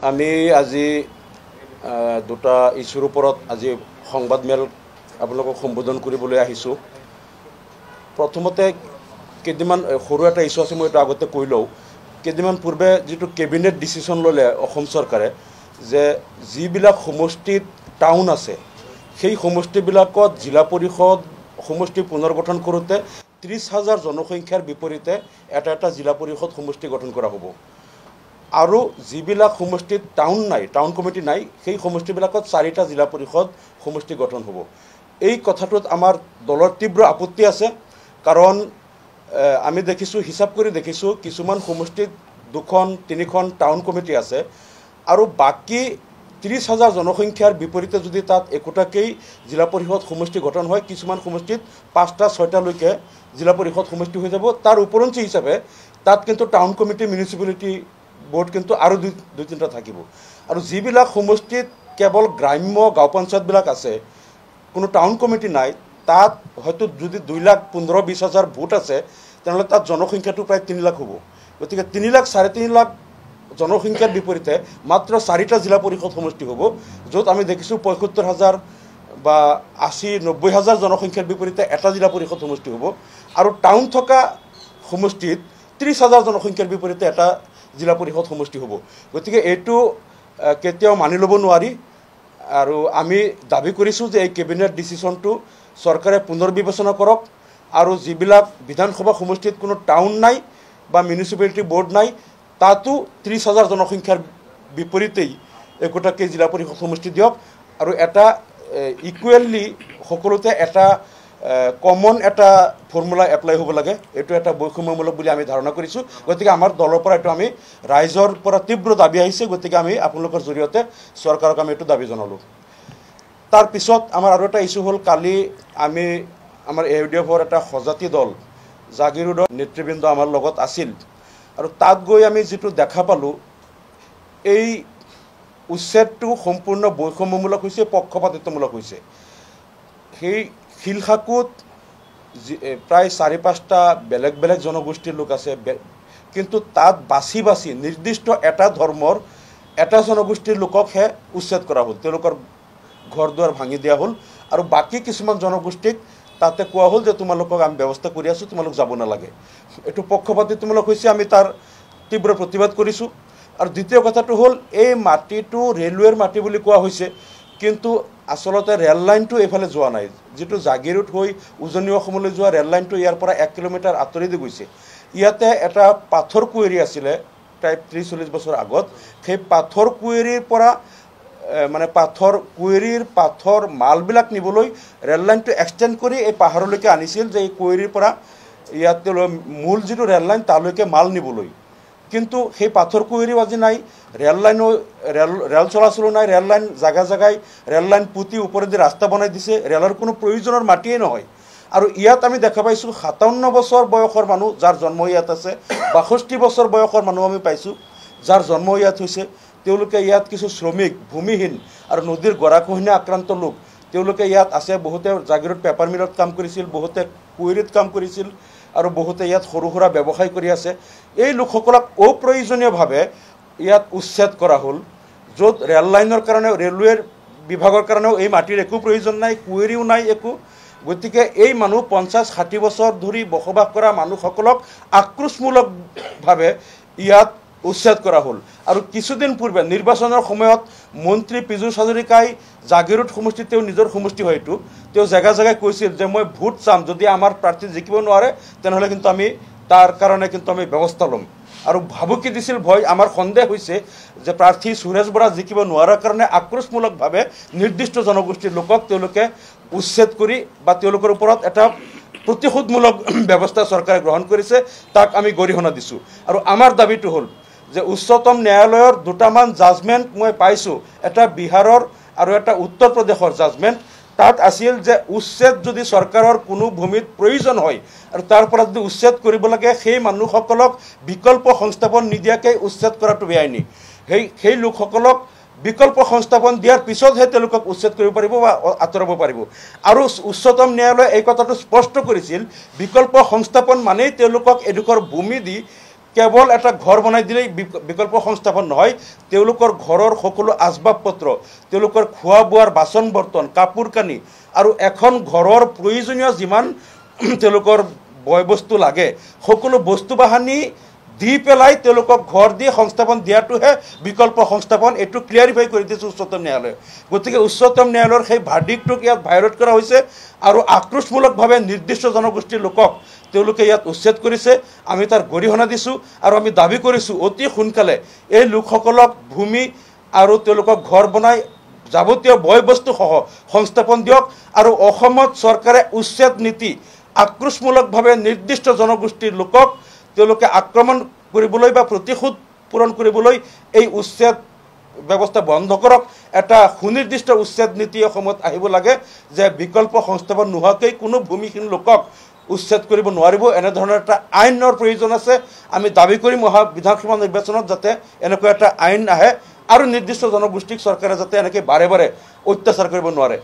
আমি আজি দুটা ইস্যুৰ ওপৰত আজি সংবাদমেল আপোনালোকক সম্বোধন কৰিবলৈ আহিছোঁ। প্ৰথমতে কেইদিনমান সৰু এটা ইস্যু আছে, মই এইটো আগতে কৈ লওঁ। কেইদিনমান পূৰ্বে যিটো কেবিনেট ডিচিশ্যন ল'লে অসম চৰকাৰে যে যিবিলাক সমষ্টিত টাউন আছে সেই সমষ্টিবিলাকত জিলা পৰিষদ সমষ্টি পুনৰ্গঠন কৰোঁতে 30,000 জনসংখ্যাৰ বিপৰীতে এটা জিলা পৰিষদ সমষ্টি গঠন কৰা হ'ব। আৰু যিবিলাক সমষ্টিত টাউন নাই, টাউন কমিটি নাই, সেই সমষ্টিবিলাকত 4টা জিলা পৰিষদ সমষ্টি গঠন হ'ব। এই কথাটোত আমাৰ দলৰ তীব্ৰ আপত্তি আছে, কাৰণ আমি দেখিছোঁ, হিচাপ কৰি দেখিছোঁ, কিছুমান সমষ্টিত 2-3খন টাউন কমিটি আছে আৰু বাকী 30,000 জনসংখ্যাৰ বিপৰীতে যদি তাত একোটাকেই জিলা পৰিষদ সমষ্টি গঠন হয়, কিছুমান সমষ্টিত 5টা-6টালৈকে জিলা পৰিষদ সমষ্টি হৈ যাব। তাৰ ওপৰঞ্চি হিচাপে তাত কিন্তু টাউন কমিটি, মিউনিচিপালিটি বোৰ্ড কিন্তু আৰু 2-3টা থাকিব। আৰু যিবিলাক সমষ্টিত কেৱল গ্ৰাম্য গাঁও পঞ্চায়তবিলাক আছে, কোনো টাউন কমিটি নাই, তাত হয়তো যদি 2,15,20,000 ভোট আছে, তেনেহ'লে তাত জনসংখ্যাটো প্ৰায় 3 লাখ হ'ব। গতিকে 3 লাখ, 3.5 লাখ জনসংখ্যাৰ বিপৰীতে মাত্ৰ 4টা জিলা পৰিষদ সমষ্টি হ'ব, য'ত আমি দেখিছোঁ 75,000 বা 80-90,000 জনসংখ্যাৰ বিপৰীতে এটা জিলা পৰিষদ সমষ্টি হ'ব। আৰু টাউন থকা সমষ্টিত 30,000 জনসংখ্যাৰ বিপৰীতে এটা জিলা পৰিষদ সমষ্টি হ'ব। গতিকে এইটো কেতিয়াও মানি ল'ব নোৱাৰি। আৰু আমি দাবী কৰিছোঁ যে এই কেবিনেট ডিচিশ্যনটো চৰকাৰে পুনৰ বিবেচনা কৰক আৰু যিবিলাক বিধানসভা সমষ্টিত কোনো টাউন নাই বা মিউনিচিপালিটি বোৰ্ড নাই, তাতো 30,000 জনসংখ্যাৰ বিপৰীতেই একোটাকে জিলা পৰিষদ সমষ্টি দিয়ক আৰু এটা ইকুৱেলি সকলোতে এটা কমন এটা ফৰ্মুলা এপ্লাই হ'ব লাগে। এইটো এটা বৈষম্যমূলক বুলি আমি ধাৰণা কৰিছোঁ। গতিকে আমাৰ দলৰ পৰা এইটো আমি ৰাইজৰ পৰা তীব্ৰ দাবী আহিছে। গতিকে আমি আপোনালোকৰ জৰিয়তে চৰকাৰক আমি এইটো দাবী জনালোঁ। তাৰপিছত আমাৰ আৰু এটা ইস্যু হ'ল, কালি আমি আমাৰ AUDFৰ এটা সজাতি দল জাগিৰোডৰ নেতৃবৃন্দ আমাৰ লগত আছিল আৰু তাত গৈ আমি যিটো দেখা পালোঁ, এই উচ্ছেদটো সম্পূৰ্ণ বৈষম্যমূলক হৈছে, পক্ষপাতিত্বমূলক হৈছে। সেই শিলসাকুত প্ৰায় 4-5টা বেলেগ বেলেগ জনগোষ্ঠীৰ লোক আছে, কিন্তু তাত বাছি বাছি নিৰ্দিষ্ট এটা ধৰ্মৰ এটা জনগোষ্ঠীৰ লোককহে উচ্ছেদ কৰা হ'ল, তেওঁলোকৰ ঘৰ দুৱাৰ ভাঙি দিয়া হ'ল। আৰু বাকী কিছুমান জনগোষ্ঠীক তাতে কোৱা হ'ল যে তোমালোকক আমি ব্যৱস্থা কৰি আছোঁ, তোমালোক যাব নালাগে। এইটো পক্ষপাতিত্বমূলক হৈছে, আমি তাৰ তীব্ৰ প্ৰতিবাদ কৰিছোঁ। আৰু দ্বিতীয় কথাটো হ'ল, এই মাটিটো ৰেলৱেৰ মাটি বুলি কোৱা হৈছে, কিন্তু আচলতে ৰেল লাইনটো এইফালে যোৱা নাই। যিটো জাগিৰোড হৈ উজনি অসমলৈ যোৱা ৰেল লাইনটো ইয়াৰ পৰা 1 কিলোমিটাৰ আঁতৰেদি গৈছে। ইয়াতে এটা পাথৰ কুঁৱেৰী আছিলে প্ৰায় 30-40 বছৰ আগত। সেই পাথৰ কুঁৱেৰীৰ পৰা পাথৰ মালবিলাক নিবলৈ ৰেল লাইনটো এক্সটেণ্ড কৰি এই পাহাৰলৈকে আনিছিল, যে এই কুঁৱেৰীৰ পৰা ইয়াতে মূল যিটো ৰেল লাইন তালৈকে মাল নিবলৈ। কিন্তু সেই পাথৰ কুঁৱেৰীও আজি নাই, ৰেল চলাচলো নাই, ৰেল লাইন জাগাই ৰেল লাইন পুতি ওপৰেদি ৰাস্তা বনাই দিছে, ৰেলৰ কোনো প্ৰয়োজনৰ মাটিয়েই নহয়। আৰু ইয়াত আমি দেখা পাইছোঁ 57 বছৰ বয়সৰ মানুহ যাৰ জন্ম ইয়াত আছে, 62 বছৰ বয়সৰ মানুহ আমি পাইছোঁ যাৰ জন্ম ইয়াত হৈছে। তেওঁলোকে ইয়াত কিছু শ্ৰমিক, ভূমিহীন আৰু নদীৰ গৰাখহনীয়া আক্ৰান্ত লোক, তেওঁলোকে ইয়াত আছে। বহুতে জাগিৰোড পেপাৰ মিলত কাম কৰিছিল, বহুতে কুঁৱেৰীত কাম কৰিছিল আৰু বহুতে ইয়াত সৰু সুৰা ব্যৱসায় কৰি আছে। এই লোকসকলক অপ্ৰয়োজনীয়ভাৱে ইয়াত উচ্ছেদ কৰা হ'ল, য'ত ৰেল লাইনৰ কাৰণে, ৰেলৱেৰ বিভাগৰ কাৰণেও এই মাটিৰ একো প্ৰয়োজন নাই, কুঁৱেৰীও নাই একো। গতিকে এই মানুহ 50-60 বছৰ ধৰি বসবাস কৰা মানুহসকলক আক্ৰোশমূলকভাৱে ইয়াত উচ্ছেদ কৰা হ'ল। আৰু কিছুদিন পূৰ্বে নিৰ্বাচনৰ সময়ত মন্ত্ৰী পীযুষ হাজৰিকাই জাগিৰোড সমষ্টিত, তেওঁ নিজৰ সমষ্টি হয়তো, তেওঁ জেগাই কৈছিল যে মই ভোট চাম, যদি আমাৰ প্ৰাৰ্থী জিকিব নোৱাৰে তেনেহ'লে কিন্তু আমি তাৰ কাৰণে কিন্তু আমি ব্যৱস্থা ল'ম। আৰু ভাবুকি দিছিল, ভয়, আমাৰ সন্দেহ হৈছে যে প্ৰাৰ্থী সুৰেশ বৰা জিকিব নোৱাৰাৰ কাৰণে আক্ৰোশমূলকভাৱে নিৰ্দিষ্ট জনগোষ্ঠীৰ লোকক তেওঁলোকে উচ্ছেদ কৰি বা তেওঁলোকৰ ওপৰত এটা প্ৰতিশোধমূলক ব্যৱস্থা চৰকাৰে গ্ৰহণ কৰিছে, তাক আমি গৰিহণা দিছোঁ। আৰু আমাৰ দাবীটো হ'ল যে উচ্চতম ন্যায়ালয়ৰ দুটামান জাজমেণ্ট মই পাইছোঁ, এটা বিহাৰৰ আৰু এটা উত্তৰ প্ৰদেশৰ জাজমেণ্ট। তাত আছিল যে উচ্ছেদ যদি চৰকাৰৰ কোনো ভূমিত প্ৰয়োজন হয় আৰু তাৰ পৰা যদি উচ্ছেদ কৰিব লাগে, সেই মানুহসকলক বিকল্প সংস্থাপন নিদিয়াকৈ উচ্ছেদ কৰাটো বেআইনী। সেই লোকসকলক বিকল্প সংস্থাপন দিয়াৰ পিছতহে তেওঁলোকক উচ্ছেদ কৰিব পাৰিব বা আঁতৰাব পাৰিব। আৰু উচ্চতম ন্যায়ালয়ে এই কথাটো স্পষ্ট কৰিছিল, বিকল্প সংস্থাপন মানেই তেওঁলোকক এডোখৰ ভূমি দি কেৱল এটা ঘৰ বনাই দিলেই বিকল্প সংস্থাপন নহয়, তেওঁলোকৰ ঘৰৰ সকলো আচবাব পত্ৰ, তেওঁলোকৰ খোৱা বোৱাৰ বাচন বৰ্তন, কাপোৰ কানি আৰু এখন ঘৰৰ প্ৰয়োজনীয় যিমান তেওঁলোকৰ বয় বস্তু লাগে সকলো বস্তু বাহানি দি পেলাই তেওঁলোকক ঘৰ দি সংস্থাপন দিয়াটোহে বিকল্প সংস্থাপন। এইটো ক্লিয়াৰিফাই কৰি দিছে উচ্চতম ন্যায়ালয়ে। গতিকে উচ্চতম ন্যায়ালয়ৰ সেই ভাৰ্ডিকটোক ইয়াত ভাইলেট কৰা হৈছে আৰু আক্ৰোশমূলকভাৱে নিৰ্দিষ্ট জনগোষ্ঠীৰ লোকক তেওঁলোকে ইয়াত উচ্ছেদ কৰিছে। আমি তাৰ গৰিহণা দিছোঁ আৰু আমি দাবী কৰিছোঁ অতি সোনকালে এই লোকসকলক ভূমি আৰু তেওঁলোকক ঘৰ বনাই যাৱতীয় বয় বস্তুসহ সংস্থাপন দিয়ক আৰু অসমত চৰকাৰে উচ্ছেদ নীতি আক্ৰোশমূলকভাৱে নিৰ্দিষ্ট জনগোষ্ঠীৰ লোকক তেওঁলোকে আক্ৰমণ কৰিবলৈ বা প্ৰতিশোধ পূৰণ কৰিবলৈ এই উচ্ছেদ ব্যৱস্থা বন্ধ কৰক। এটা সুনিৰ্দিষ্ট উচ্ছেদ নীতি অসমত আহিব লাগে যে বিকল্প সংস্থাপন নোহোৱাকৈ কোনো ভূমিহীন লোকক উচ্ছেদ কৰিব নোৱাৰিব। এনেধৰণৰ এটা আইনৰ প্ৰয়োজন আছে। আমি দাবী কৰিম অহা বিধানসভা নিৰ্বাচনত যাতে এনেকুৱা এটা আইন আহে আৰু নিৰ্দিষ্ট জনগোষ্ঠীক চৰকাৰে যাতে এনেকৈ বাৰে বাৰে অত্যাচাৰ কৰিব নোৱাৰে।